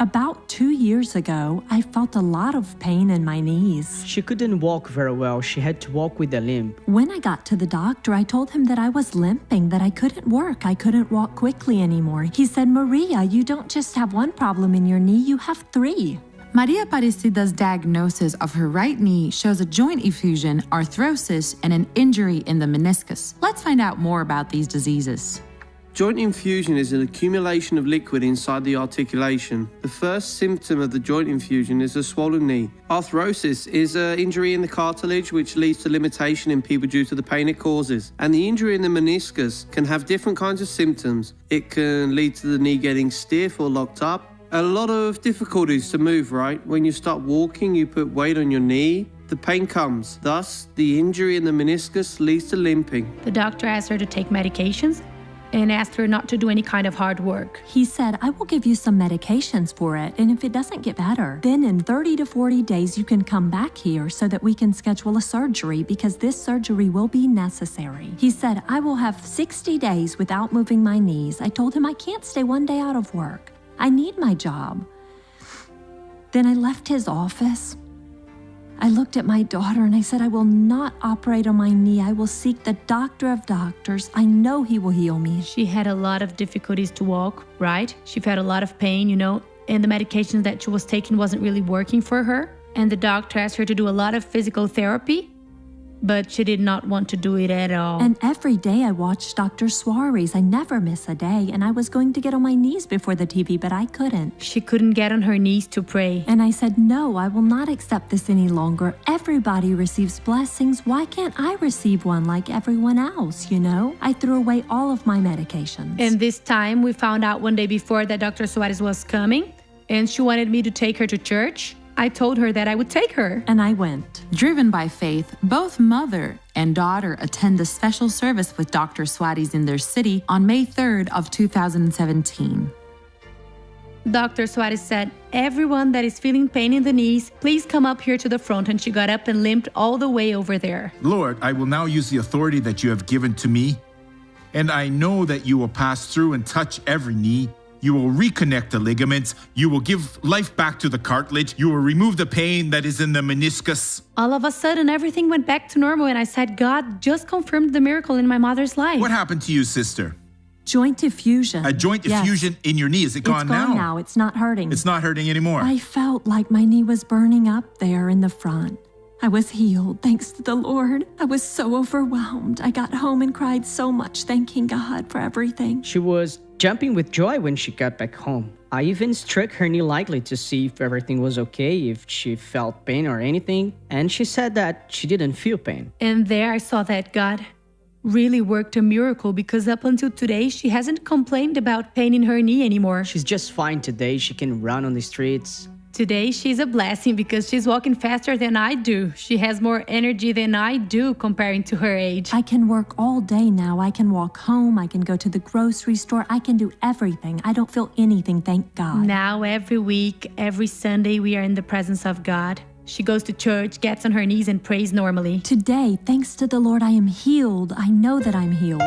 About 2 years ago, I felt a lot of pain in my knees. She couldn't walk very well. She had to walk with a limp. When I got to the doctor, I told him that I was limping, that I couldn't work, I couldn't walk quickly anymore. He said, Maria, you don't just have one problem in your knee, you have 3. Maria Aparecida's diagnosis of her right knee shows a joint effusion, arthrosis, and an injury in the meniscus. Let's find out more about these diseases. Joint infusion is an accumulation of liquid inside the articulation. The first symptom of the joint infusion is a swollen knee. Arthrosis is an injury in the cartilage which leads to limitation in people due to the pain it causes. And the injury in the meniscus can have different kinds of symptoms. It can lead to the knee getting stiff or locked up. A lot of difficulties to move, right? When you start walking, you put weight on your knee. The pain comes. Thus, the injury in the meniscus leads to limping. The doctor asked her to take medications and asked her not to do any kind of hard work. He said, I will give you some medications for it, and if it doesn't get better, then in 30 to 40 days you can come back here so that we can schedule a surgery because this surgery will be necessary. He said, I will have 60 days without moving my knees. I told him I can't stay one day out of work. I need my job. Then I left his office. I looked at my daughter and I said, I will not operate on my knee. I will seek the doctor of doctors. I know he will heal me. She had a lot of difficulties to walk, right? She felt a lot of pain, and the medication that she was taking wasn't really working for her. And the doctor asked her to do a lot of physical therapy, but she did not want to do it at all. And every day I watched Dr. Suarez. I never miss a day. And I was going to get on my knees before the TV, but I couldn't. She couldn't get on her knees to pray. And I said, no, I will not accept this any longer. Everybody receives blessings. Why can't I receive one like everyone else, I threw away all of my medications. And this time we found out one day before that Dr. Suarez was coming, and she wanted me to take her to church. I told her that I would take her. And I went. Driven by faith, both mother and daughter attend a special service with Dr. Suarez in their city on May 3rd of 2017. Dr. Suarez said, everyone that is feeling pain in the knees, please come up here to the front. And she got up and limped all the way over there. Lord, I will now use the authority that you have given to me. And I know that you will pass through and touch every knee. You will reconnect the ligaments. You will give life back to the cartilage. You will remove the pain that is in the meniscus. All of a sudden, everything went back to normal, and I said, God just confirmed the miracle in my mother's life. What happened to you, sister? Joint effusion. A joint effusion in your knee. Is it gone now? It's gone now. It's not hurting. It's not hurting anymore. I felt like my knee was burning up there in the front. I was healed, thanks to the Lord. I was so overwhelmed. I got home and cried so much, thanking God for everything. She was jumping with joy when she got back home. I even struck her knee lightly to see if everything was okay, if she felt pain or anything, and she said that she didn't feel pain. And there I saw that God really worked a miracle, because up until today, she hasn't complained about pain in her knee anymore. She's just fine today. She can run on the streets. Today, she's a blessing because she's walking faster than I do. She has more energy than I do comparing to her age. I can work all day now. I can walk home. I can go to the grocery store. I can do everything. I don't feel anything, thank God. Now, every week, every Sunday, we are in the presence of God. She goes to church, gets on her knees, and prays normally. Today, thanks to the Lord, I am healed. I know that I'm healed.